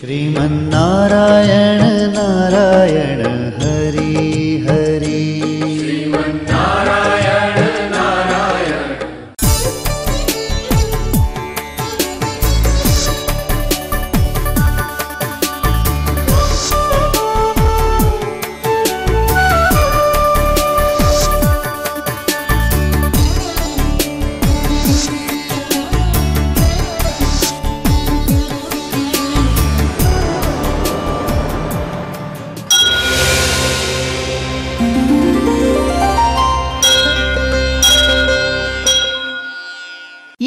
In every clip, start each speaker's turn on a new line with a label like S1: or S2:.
S1: श्रीमन्नारायण नारायण हरि हरि श्रीमन्नारायण नारायण।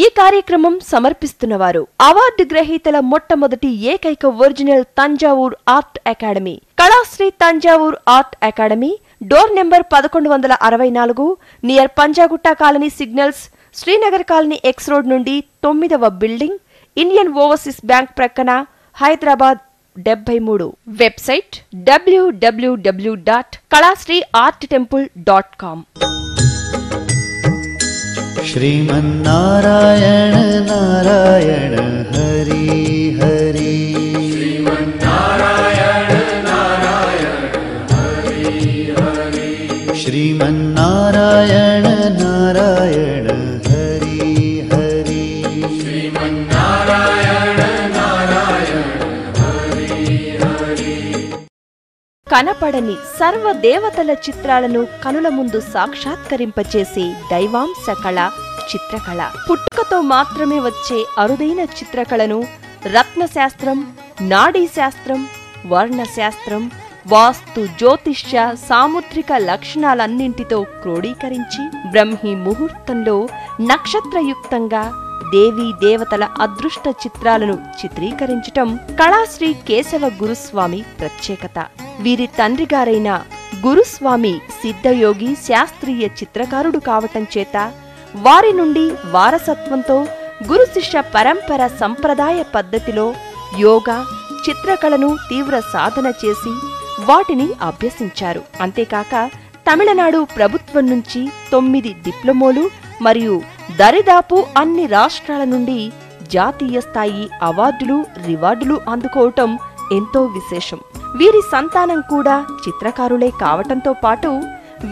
S2: ఈ కార్యక్రమం సమర్పిస్తున్నవారు అవార్డు గ్రహీతల మొట్టమొదటి ఏకైక original Thanjavur art academy, Kalasri Thanjavur art academy, door number 1164, near Panjagutta colony signals, Srinagar colony X road నుండి 9వ బిల్డింగ్, ఇండియన్ ఓవర్సీస్ బ్యాంక్ ప్రక్కన, హైదరాబాద్ 73. Website www.kalasriarttemple.com.
S1: श्रीमन्नारायण नारायण हरि हरि श्रीमन्नारायण नारायण हरि हरि श्रीमन्नारायण नारायण हरि हरि श्रीमन्नारायण नारायण हरि हरि।
S2: కనపడని సర్వదేవతల చిత్రాలను కనుల ముందు సాక్షాత్కరింపచేసే దైవాంశ కళ చిత్రకళ. పుట్టుకతో మాత్రమే వచ్చే అరుదైన చిత్రకళను రత్నశాస్త్రం, నాడీశాస్త్రం, వర్ణశాస్త్రం, వాస్తు, జ్యోతిష్య, సాముద్రిక లక్షణాలన్నింటితో క్రోడీకరించి బ్రహ్మి ముహూర్తంలో నక్షత్రయుక్తంగా దేవీ దేవతల అదృష్ట చిత్రాలను చిత్రీకరించటం కళాశ్రీ కేశవ గురుస్వామి ప్రత్యేకత. వీరి తండ్రిగారైన గురుస్వామి సిద్ధయోగి శాస్త్రీయ చిత్రకారుడు కావటం చేత వారి నుండి వారసత్వంతో గురు శిష్య పరంపర సంప్రదాయ పద్ధతిలో యోగా, చిత్రకళను తీవ్ర సాధన చేసి వాటిని అభ్యసించారు. అంతేకాక తమిళనాడు ప్రభుత్వం నుంచి 9 డిప్లొమోలు మరియు దరిదాపు అన్ని రాష్ట్రాల నుండి జాతీయ స్థాయి అవార్డులు, రివార్డులు అందుకోవటం ఎంతో విశేషం. వీరి సంతానం కూడా చిత్రకారులే కావటంతో పాటు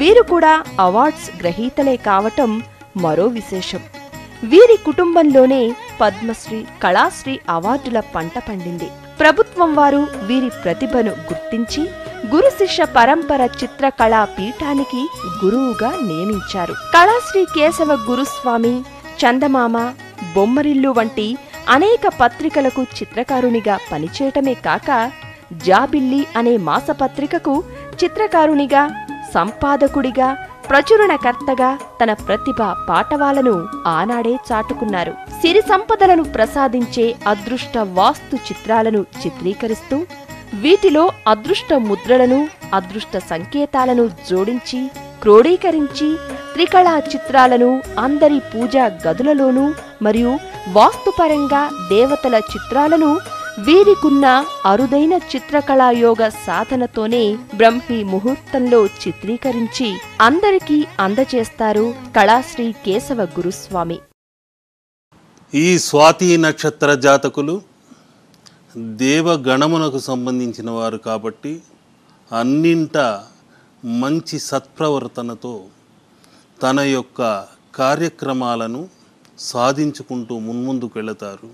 S2: వీరు కూడా అవార్డ్స్ గ్రహీతలే కావటం మరో విశేషం. వీరి కుటుంబంలోనే పద్మశ్రీ, కళాశ్రీ అవార్డుల పంట పండింది. ప్రభుత్వం వారు వీరి ప్రతిభను గుర్తించి గురు శిష్య పరంపర చిత్రకళా పీఠానికి గురువుగా నియమించారు. కళాశ్రీ కేశవ గురుస్వామి చందమామ, బొమ్మరిల్లు వంటి అనేక పత్రికలకు చిత్రకారునిగా పనిచేయటమే కాక జాబిల్లి అనే మాసపత్రికకు చిత్రకారునిగా, సంపాదకుడిగా, ప్రచురణకర్తగా తన ప్రతిభ పాటవాలను ఆనాడే చాటుకున్నారు. సిరి సంపదలను ప్రసాదించే అదృష్ట వాస్తు చిత్రాలను చిత్రీకరిస్తూ వీటిలో అదృష్ట ముద్రలను, అదృష్ట సంకేతాలను జోడించి క్రోడీకరించి త్రికళా చిత్రాలను అందరి పూజా గదులలోనూ మరియు వాస్తుపరంగా దేవతల చిత్రాలను వీరికున్న అరుదైన చిత్రకళాయోగ సాధనతోనే బ్రహ్మి ముహూర్తంలో చిత్రీకరించి అందరికీ అందజేస్తారు కళాశ్రీ కేశవ గురుస్వామి.
S3: ఈ స్వాతి నక్షత్ర జాతకులు దేవగణమునకు సంబంధించిన వారు కాబట్టి అన్నింట మంచి సత్ప్రవర్తనతో తన యొక్క కార్యక్రమాలను సాధించుకుంటూ మున్ముందుకు వెళతారు.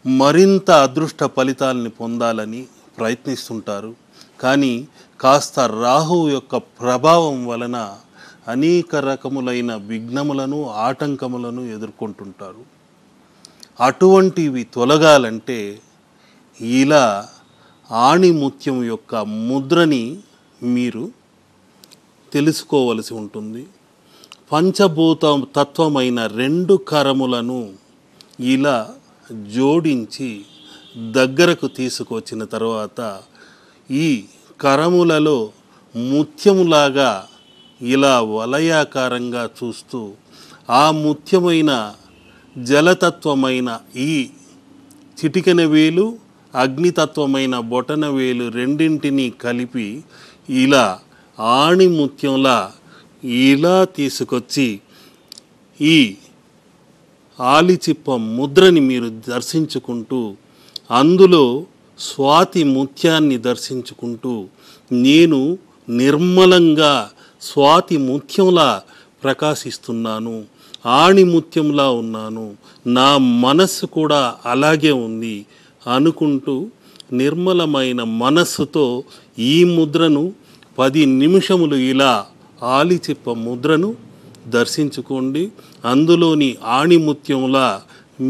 S3: మరింత అదృష్ట ఫలితాలని పొందాలని ప్రయత్నిస్తుంటారు. కానీ కాస్త రాహువు యొక్క ప్రభావం వలన అనేక రకములైన విఘ్నములను, ఆటంకములను ఎదుర్కొంటుంటారు. అటువంటివి తొలగాలంటే ఇలా ఆణిముత్యం యొక్క ముద్రని మీరు తెలుసుకోవలసి ఉంటుంది. పంచభూత తత్వమైన 2 కరములను ఇలా జోడించి దగ్గరకు తీసుకొచ్చిన తర్వాత ఈ కరములలో ముత్యములాగా ఇలా వలయాకారంగా చూస్తూ ఆ ముత్యమైన జలతత్వమైన ఈ చిటికెన వేలు, అగ్నితత్వమైన బొటన వేలు రెండింటినీ కలిపి ఇలా ఆణిముత్యంలా ఇలా తీసుకొచ్చి ఈ ఆలిచిప్ప ముద్రని మీరు దర్శించుకుంటూ అందులో స్వాతి ముత్యాన్ని దర్శించుకుంటూ నేను నిర్మలంగా స్వాతి ముత్యంలా ప్రకాశిస్తున్నాను, ఆణిముత్యంలా ఉన్నాను, నా మనస్సు కూడా అలాగే ఉంది అనుకుంటూ నిర్మలమైన మనస్సుతో ఈ ముద్రను 10 నిమిషములు ఇలా ఆలిచిప్ప ముద్రను దర్శించుకోండి. అందులోని ఆణిముత్యంలా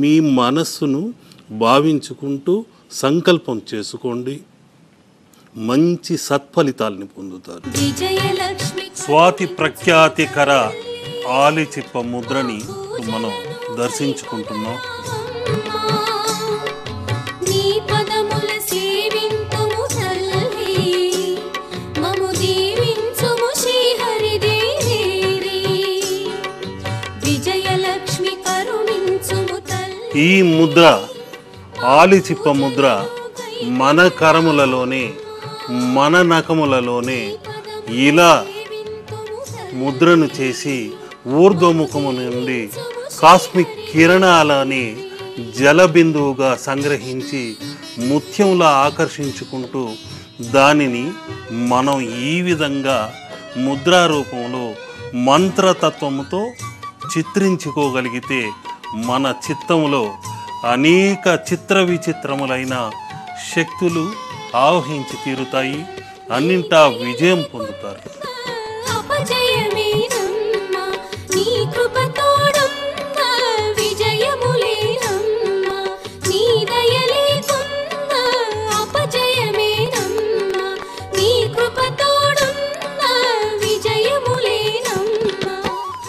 S3: మీ మనస్సును భావించుకుంటూ సంకల్పం చేసుకోండి. మంచి సత్ఫలితాల్ని పొందుతారు. స్వాతి ప్రఖ్యాతికర ఆలిచిప్ప ముద్రని మనం దర్శించుకుంటున్నాం. ఈ ముద్ర ఆలిచిప్ప ముద్ర మన కరములలోనే మన నఖములలోనే ఇలా ముద్రను చేసి ఊర్ధ్వముఖము నుండి కాస్మిక్ కిరణాలని జలబిందువుగా సంగ్రహించి ముత్యంలా ఆకర్షించుకుంటూ దానిని మనం ఈ విధంగా ముద్రారూపంలో మంత్రతత్వముతో చిత్రించుకోగలిగితే మన చిత్తంలో అనేక చిత్ర విచిత్రములైన శక్తులు ఆవహించి తీరుతాయి, అన్నింటా విజయం పొందుతారు.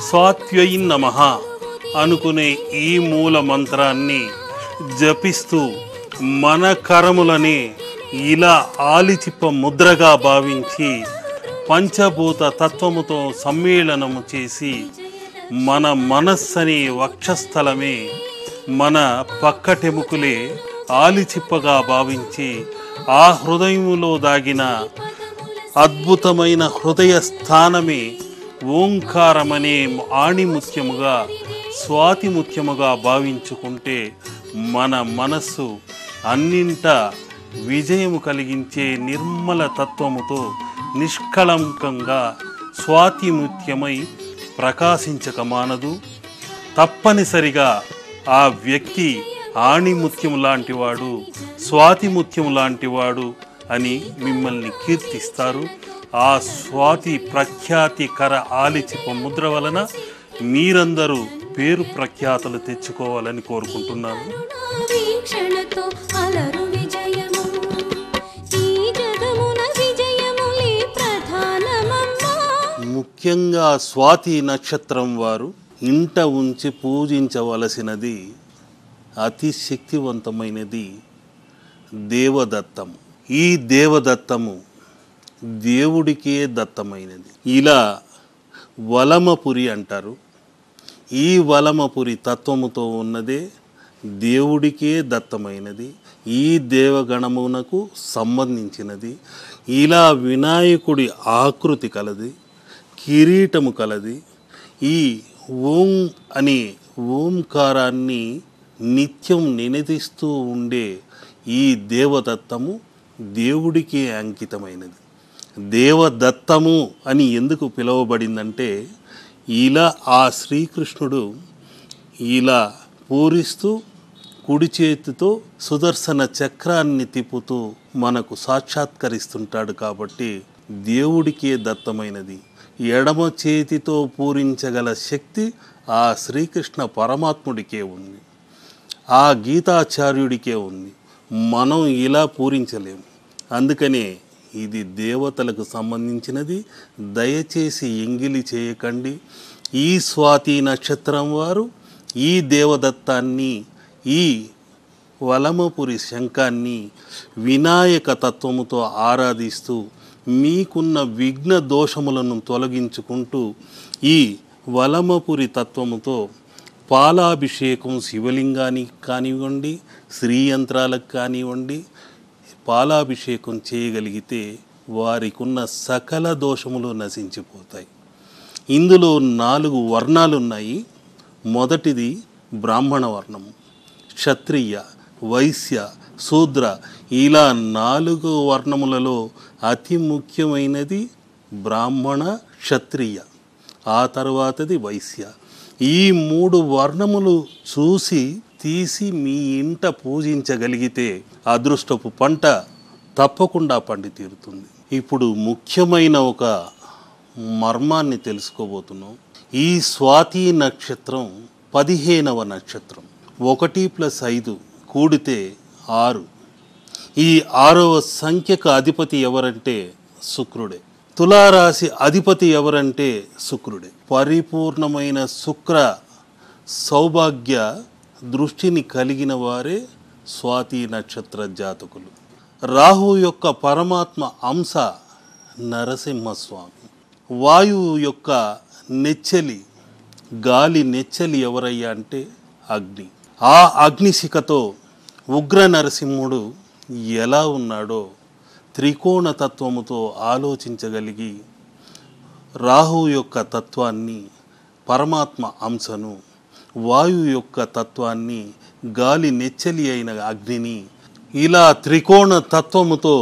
S3: స్వాత్యై నమః అనుకునే ఈ మూల మంత్రాన్ని జపిస్తూ మన కరములని ఇలా ఆలిచిప్ప ముద్రగా భావించి పంచభూత తత్వముతో సమ్మేళనము చేసి మన మనస్సని వక్షస్థలమే మన పక్కటెముకులే ఆలిచిప్పగా భావించి ఆ హృదయములో దాగిన అద్భుతమైన హృదయ స్థానమే ఓంకారమనే ఆణిముత్యముగా స్వాతిముత్యముగా భావించుకుంటే మన మనస్సు అన్నింట విజయము కలిగించే నిర్మల తత్వముతో నిష్కళంకంగా స్వాతిముత్యమై ప్రకాశించక మానదు. తప్పనిసరిగా ఆ వ్యక్తి ఆణిముత్యం లాంటివాడు, స్వాతిముత్యం లాంటివాడు అని మిమ్మల్ని కీర్తిస్తారు. ఆ స్వాతి ప్రఖ్యాతికర ఆలిచిప్ప ముద్ర వలన మీరందరూ పేరు ప్రఖ్యాతలు తెచ్చుకోవాలని కోరుకుంటున్నాను. ముఖ్యంగా స్వాతి నక్షత్రం వారు ఇంట ఉంచి పూజించవలసినది అతి శక్తివంతమైనది దేవదత్తం. ఈ దేవదత్తము దేవుడికే దత్తమైనది. ఇలా వలమపురి అంటారు. ఈ వలమపురి తత్వముతో ఉన్నదే దేవుడికే దత్తమైనది, ఈ దేవగణమునకు సంబంధించినది. ఇలా వినాయకుడి ఆకృతి కలది, కిరీటము కలది. ఈ ఓం అనే ఓంకారాన్ని నిత్యం నినదిస్తూ ఉండే ఈ దేవదత్తము దేవుడికే అంకితమైనది. దేవదత్తము అని ఎందుకు పిలువబడిందంటే ఇలా ఆ శ్రీకృష్ణుడు ఇలా పూరిస్తూ కుడి చేతితో సుదర్శన చక్రాన్ని తిప్పుతూ మనకు సాక్షాత్కరిస్తుంటాడు కాబట్టి దేవుడికే దత్తమైనది. ఎడమ చేతితో పూరించగల శక్తి ఆ శ్రీకృష్ణ పరమాత్ముడికే ఉంది, ఆ గీతాచార్యుడికే ఉంది. మనం ఇలా పూరించలేము. అందుకనే ఇది దేవతలకు సంబంధించినది. దయచేసి ఎంగిలి చేయకండి. ఈ స్వాతి నక్షత్రం వారు ఈ దేవదత్తాన్ని, ఈ వలమపురి శంఖాన్ని వినాయక తత్వముతో ఆరాధిస్తూ మీకున్న విఘ్న దోషములను తొలగించుకుంటూ ఈ వలమపురి తత్వముతో పాలాభిషేకం శివలింగానికి కానివ్వండి, శ్రీయంత్రాలకు కానివ్వండి, పాలాభిషేకం చేయగలిగితే వారికి ఉన్న సకల దోషములు నశించిపోతాయి. ఇందులో 4 వర్ణాలు ఉన్నాయి. మొదటిది బ్రాహ్మణ వర్ణము, క్షత్రియ, వైశ్య, శూద్ర ఇలా 4 వర్ణములలో అతి ముఖ్యమైనది బ్రాహ్మణ, క్షత్రియ, ఆ తర్వాతది వైశ్య. ఈ 3 వర్ణములు చూసి తీసి మీ ఇంట పూజించగలిగితే అదృష్టపు పంట తప్పకుండా పండి తీరుతుంది. ఇప్పుడు ముఖ్యమైన ఒక మర్మాన్ని తెలుసుకోబోతున్నాం. ఈ స్వాతి నక్షత్రం 15వ నక్షత్రం. 1+5 కూడితే 6. ఈ 6వ సంఖ్యకు అధిపతి ఎవరంటే శుక్రుడే. తులారాశి అధిపతి ఎవరంటే శుక్రుడే. పరిపూర్ణమైన శుక్ర సౌభాగ్య దృష్టిని కలిగిన వారే స్వాతి నక్షత్ర జాతకులు. రాహు యొక్క పరమాత్మ అంశ నరసింహస్వామి. వాయువు యొక్క నెచ్చెలి, గాలి నెచ్చెలి ఎవరయ్యా అంటే అగ్ని. ఆ అగ్నిశిఖతో ఉగ్ర నరసింహుడు ఎలా ఉన్నాడో త్రికోణ తత్వముతో ఆలోచించగలిగి రాహు యొక్క తత్వాన్ని, పరమాత్మ అంశను, వాయువు యొక్క తత్వాన్ని, గాలి నెచ్చెలి అయిన అగ్నిని, ఇలా త్రికోణ తత్వముతో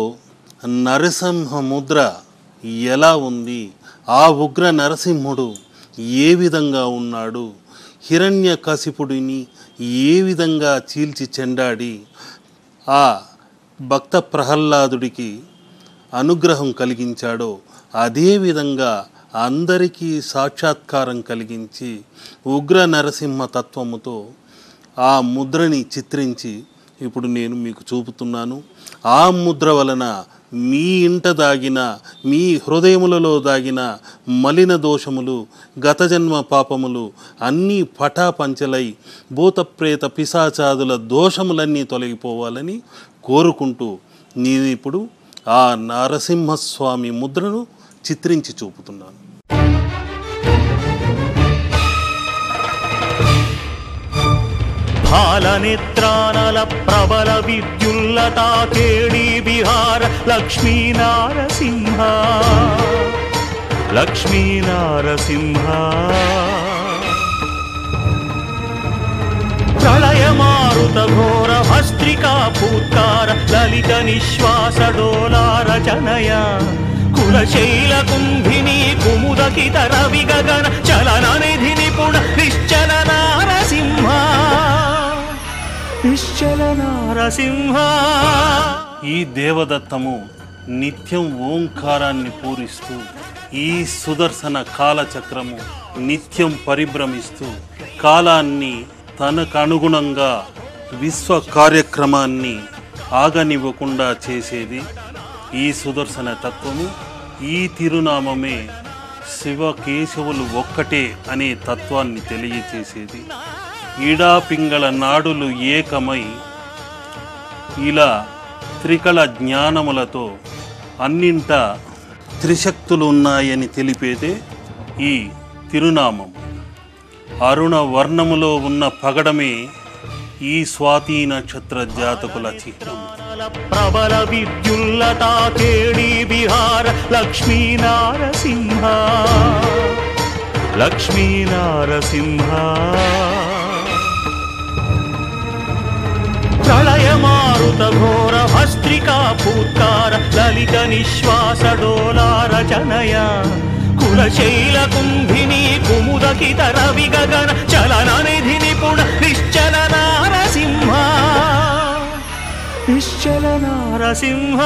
S3: నరసింహ ముద్ర ఎలా ఉంది, ఆ ఉగ్ర నరసింహుడు ఏ విధంగా ఉన్నాడు, హిరణ్యకశిపుడిని ఏ విధంగా చీల్చి చెండాడి ఆ భక్త ప్రహ్లాదుడికి అనుగ్రహం కలిగించాడో అదేవిధంగా అందరికీ సాక్షాత్కారం కలిగించి ఉగ్ర నరసింహ తత్వముతో ఆ ముద్రని చిత్రించి ఇప్పుడు నేను మీకు చూపుతున్నాను. ఆ ముద్ర వలన మీ ఇంట దాగిన, మీ హృదయములలో దాగిన మలిన దోషములు, గత జన్మ పాపములు అన్నీ పటాపంచలై భూతప్రేత పిశాచాదుల దోషములన్నీ తొలగిపోవాలని కోరుకుంటూ నేను ఇప్పుడు ఆ నరసింహస్వామి ముద్రను చిత్రించి చూపుతున్నాను.
S4: బాలనేత్రానల ప్రబల విద్యుల్లతా కేళీ బిహార లక్ష్మీ నారసింహ, లక్ష్మీ నారసింహ. ప్రళయ మారుత ఘోర భస్త్రికా భూత్కార లలిత నిశ్వాస డోలార జనయ కులశైల కుంభిని కుముదకిత రవి గగన చలన నిధి నిపుణ నిశ్చల నారసింహ, నిశ్చల నారసింహ.
S3: ఈ దేవదత్తము నిత్యం ఓంకారాన్ని పూరిస్తూ, ఈ సుదర్శన కాలచక్రము నిత్యం పరిభ్రమిస్తూ కాలాన్ని తనకు అనుగుణంగా విశ్వ కార్యక్రమాన్ని ఆగనివ్వకుండా చేసేది ఈ సుదర్శన తత్వము. ఈ తిరునామమే శివకేశవులు ఒక్కటే అనే తత్వాన్ని తెలియచేసేది. ఈడా పింగళ నాడులు ఏకమై ఇలా త్రికళ జ్ఞానములతో అన్నింట త్రిశక్తులు ఉన్నాయని తెలిపేదే ఈ తిరునామం. అరుణ వర్ణములో ఉన్న పగడమే ఈ స్వాతి నక్షత్ర జాతకుల చిహ్నం.
S4: ప్రబల విద్యుల్లతా కేళీ బిహార లక్ష్మీ నారసింహ, లక్ష్మీ నారసింహ. ప్రళయ మారుత ఘోర భస్త్రికా భూత్కార లలిత నిశ్వాస డోలార జనయ కులశైల కుంభిని కుముదకిత రవి గగన చలన నిధి నిపుణ నిశ్చల నారసింహ, నిశ్చల నారసింహ.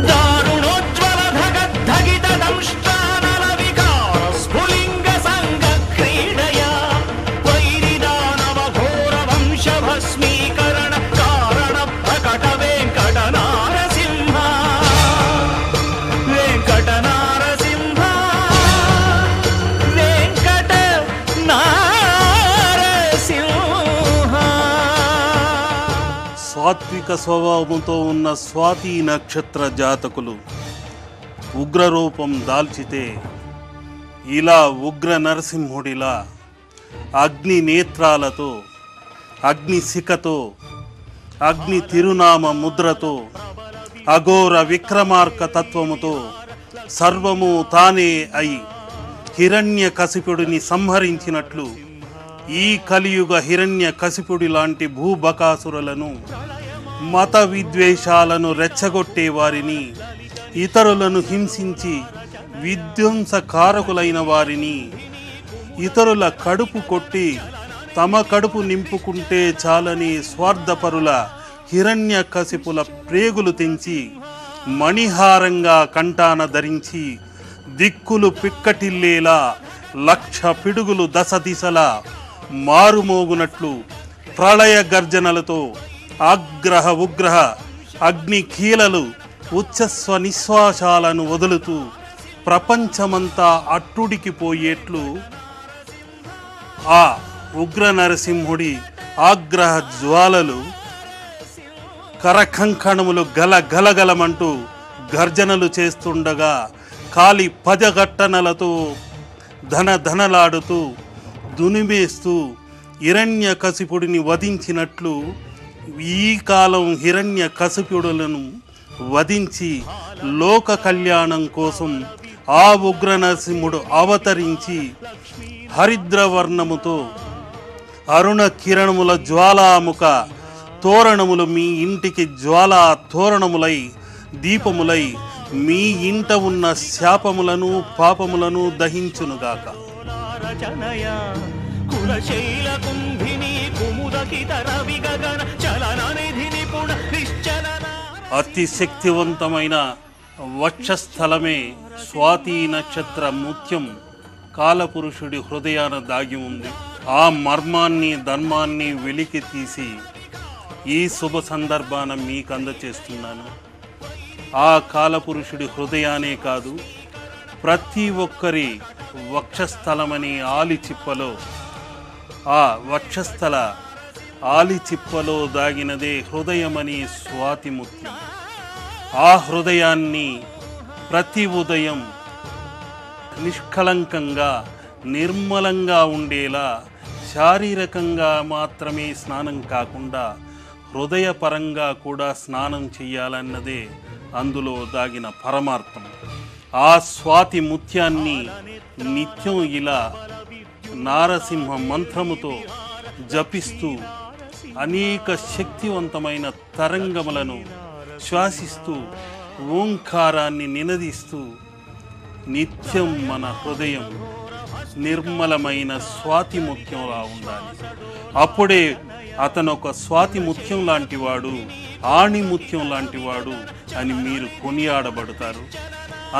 S4: దారుణోజ్వల ధగద్ధగిత దంష్ట్రానల వికార స్ఫులింగ సంగ క్రీడయా వైరిదానవ ఘోర వంశ భస్మీకరణ కారణ ప్రకట వెంకట నారసింహ, వెంకట నారసింహ, వెంకట నారసింహ.
S3: సాత్విక స్వభావంతో ఉన్న స్వాతి నక్షత్ర జాతకులు ఉగ్రరూపం దాల్చితే ఇలా ఉగ్ర నరసింహుడిలా అగ్ని నేత్రాలతో, అగ్ని శిఖతో, అగ్ని తిరునామ ముద్రతో, అఘోర విక్రమార్క తత్వముతో సర్వము తానే అయి హిరణ్య కశిపుడిని సంహరించినట్లు ఈ కలియుగ హిరణ్య కశిపుడి లాంటి భూబకాసురులను, మత విద్వేషాలను రెచ్చగొట్టే వారిని, ఇతరులను హింసించి విధ్వంసకారకులైన వారిని, ఇతరుల కడుపు కొట్టి తమ కడుపు నింపుకుంటే చాలని స్వార్థపరుల హిరణ్య కశిపుల ప్రేగులు తెంచి మణిహారంగా కంటాన ధరించి దిక్కులు పిక్కటిల్లేలా 1,00,000 పిడుగులు దశ దిశలా మారుమోగునట్లు ప్రళయ గర్జనలతో ఆగ్రహ ఉగ్రహ అగ్ని కీలలు ఉచ్చస్వ నిశ్వాసాలను వదులుతూ ప్రపంచమంతా అట్టుడికిపోయేట్లు ఆ ఉగ్ర నరసింహుడి ఆగ్రహ జ్వాలలు కరకంకణములు గలగలగలమంటూ గర్జనలు చేస్తుండగా కాలి పదగట్టనలతో ధనధనలాడుతూ దునిమేస్తూ హిరణ్య కశిపుడిని వధించినట్లు ఈ కాలం హిరణ్య కశిపుడులను వధించి లోక కళ్యాణం కోసం ఆ ఉగ్ర నరసింహుడు అవతరించి హరిద్రవర్ణముతో అరుణ కిరణముల జ్వాలాముఖ తోరణములు మీ ఇంటికి జ్వాలా తోరణములై దీపములై మీ ఇంట ఉన్న శాపములను పాపములను దహించునుగాక. కులశైల కుంభిని కుముదకితర విగగన చలన నిధిని పుణ నిశ్చలన. అతి శక్తివంతమైన వక్షస్థలమే స్వాతి నక్షత్ర ముత్యం కాలపురుషుడి హృదయాన దాగి ఉంది. ఆ మర్మాన్ని ధర్మాన్ని వెలికి తీసి ఈ శుభ సందర్భాన మీకు అందచేస్తున్నాను. ఆ కాలపురుషుడి హృదయానే కాదు, ప్రతి ఒక్కరి వక్షస్థలమని ఆలిచిప్పలో, ఆ వక్షస్థల ఆలిచిప్పలో దాగినదే హృదయమని స్వాతి ముత్యం. ఆ హృదయాన్ని ప్రతి ఉదయం నిష్కళంకంగా నిర్మలంగా ఉండేలా శారీరకంగా మాత్రమే స్నానం కాకుండా హృదయపరంగా కూడా స్నానం చేయాలన్నదే అందులో దాగిన పరమార్థం. ఆ స్వాతి ముత్యాన్ని నిత్యం ఇలా నారసింహ మంత్రముతో జపిస్తూ అనేక శక్తివంతమైన తరంగములను శ్వాసిస్తూ ఓంకారాన్ని నినదిస్తూ నిత్యం మన హృదయం నిర్మలమైన స్వాతి ముత్యంలా ఉండాలి. అప్పుడే అతను ఒక స్వాతి ముత్యం లాంటివాడు, ఆణి ముత్యం లాంటివాడు అని మీరు కొనియాడబడతారు.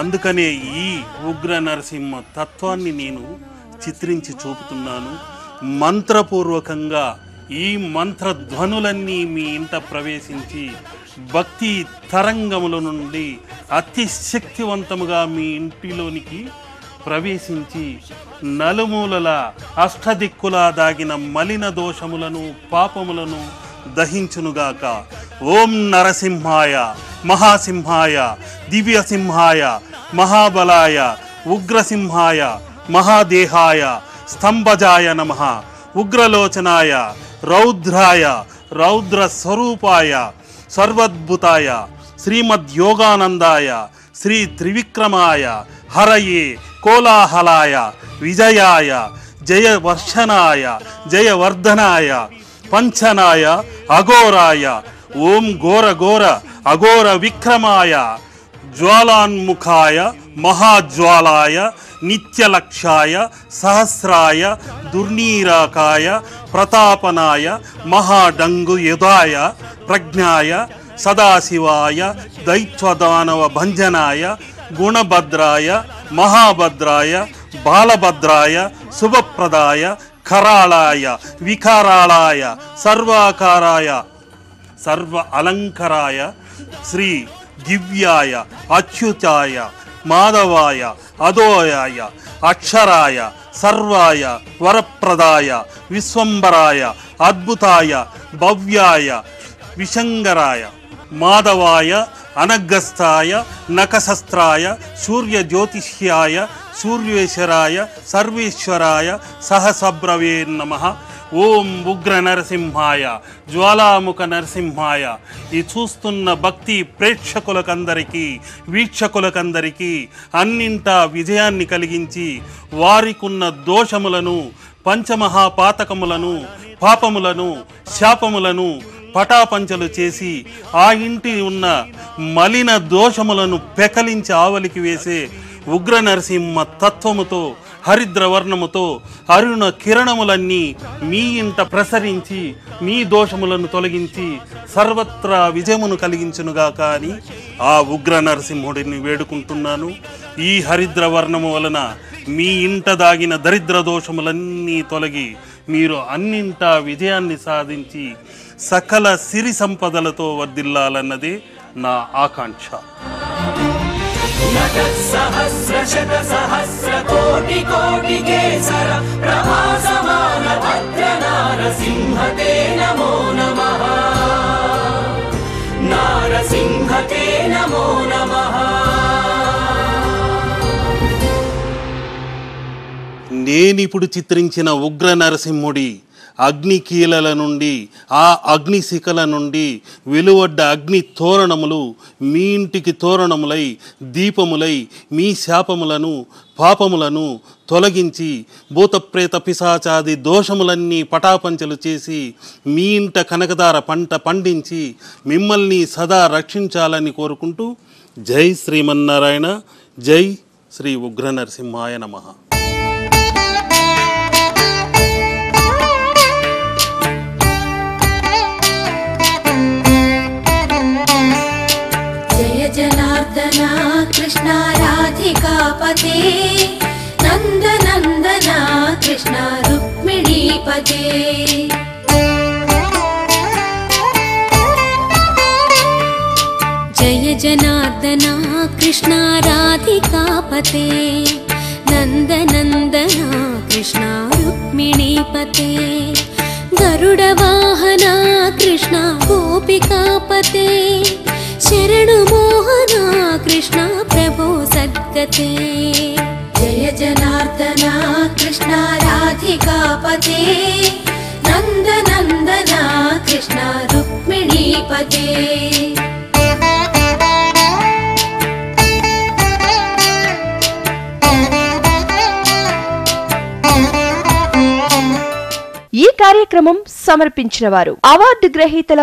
S3: అందుకనే ఈ ఉగ్ర నరసింహ తత్వాన్ని నేను చిత్రించి చూపుతున్నాను. మంత్రపూర్వకంగా ఈ మంత్రధ్వనులన్నీ మీ ఇంట ప్రవేశించి భక్తి తరంగముల నుండి అతి శక్తివంతముగా మీ ఇంటిలోనికి ప్రవేశించి నలుమూలల అష్టదిక్కులా దాగిన మలిన దోషములను పాపములను దహించునుగాక. ఓం నరసింహాయ మహాసింహాయ దివ్యసింహాయ మహాబలాయ ఉగ్రసింహాయ మహాదేహాయ స్తంభజాయ నమః. ఉగ్రలోచనాయ రౌద్రాయ రౌద్ర స్వరూపాయ సర్వద్భుతాయ శ్రీమద్యోగానందాయ శ్రీ త్రివిక్రమాయ హరయే కోలాహలాయ విజయాయ జయవర్షనాయ జయవర్ధనాయ పంచనాయ అఘోరాయ ఓం ఘోర ఘోర అఘోర విక్రమాయ జ్వాలాన్ముఖాయ మహాజ్వాలాయ నిత్యలక్షాయ సహస్రాయ దుర్నీరాకాయ ప్రతాపనాయ మహాడంగుయుధాయ ప్రజ్ఞాయ సదాశివాయ దైత్వదానవ భంజనాయ గుణభద్రాయ మహాభద్రాయ బాలభద్రాయ శుభప్రదాయ కరాళాయ వికారాళాయ సర్వాకారాయ సర్వ అలంకరాయ శ్రీ దివ్యాయ అచ్యుతాయ మాధవాయ అదోయాయ అక్షరాయ సర్వాయ వరప్రదాయ విశ్వంబరాయ అద్భుతాయ భవ్యాయ విశంగరాయ మాధవాయ అనగస్తాయ నకశస్త్రాయ సూర్యజ్యోతిష్యాయ సూర్యేశ్వరాయ సర్వేశ్వరాయ సహసబ్రవే నమః. ఓం ఉగ్ర నరసింహాయ జ్వాలాముఖ నరసింహాయ. ఈ చూస్తున్న భక్తి ప్రేక్షకులకందరికీ వీక్షకులకందరికీ అన్నింటా విజయాన్ని కలిగించి వారికున్న దోషములను పంచమహాపాతకములను పాపములను శాపములను పటాపంచలు చేసి ఆ ఇంటి ఉన్న మలిన దోషములను పెకలించి ఆవలికి వేసే ఉగ్ర నరసింహ తత్వముతో హరిద్రవర్ణముతో అరుణ కిరణములన్నీ మీ ఇంట ప్రసరించి మీ దోషములను తొలగించి సర్వత్రా విజయమును కలిగించునుగాక అని ఆ ఉగ్ర నరసింహుడిని వేడుకుంటున్నాను. ఈ హరిద్రవర్ణము వలన మీ ఇంట దాగిన దరిద్ర దోషములన్నీ తొలగి మీరు అన్నింటా విజయాన్ని సాధించి సకల సిరి సంపదలతో వర్ధిల్లాలన్నదే నా ఆకాంక్ష.
S4: సహస్ర సహస్ర కోటి కోటి కేసర ప్రభాసమాన భద్ర నారసింహతే నమో నమః. నారసింహతే నమో నమః.
S3: నేనిప్పుడు చిత్రించిన ఉగ్ర నరసింహుడి అగ్నికీలల నుండి ఆ అగ్నిశిఖల నుండి వెలువడ్డ అగ్ని తోరణములు మీ ఇంటికి తోరణములై దీపములై మీ శాపములను పాపములను తొలగించి భూతప్రేత పిశాచాది దోషములన్నీ పటాపంచలు చేసి మీ ఇంట కనకదార పంట పండించి మిమ్మల్ని సదా రక్షించాలని కోరుకుంటూ జై శ్రీమన్నారాయణ, జై శ్రీ ఉగ్ర నరసింహాయ నమః.
S5: जनार्दना कृष्ण राधिकापते नन्दनन्दना कृष्ण रुक्मिणीपते. जय जनार्दना कृष्ण राधिकापते नन्दनन्दना कृष्ण रुक्मिणीपते. गरुडवाहना कृष्ण गोपिकापते शरणु मोहना कृष्ण प्रभो सद्गते. जय जनार्दना कृष्ण राधिकापते नन्दनन्दना कृष्ण रुक्मिणीपते.
S2: ఈ కార్యక్రమం సమర్పించిన వారు అవార్డు గ్రహీతల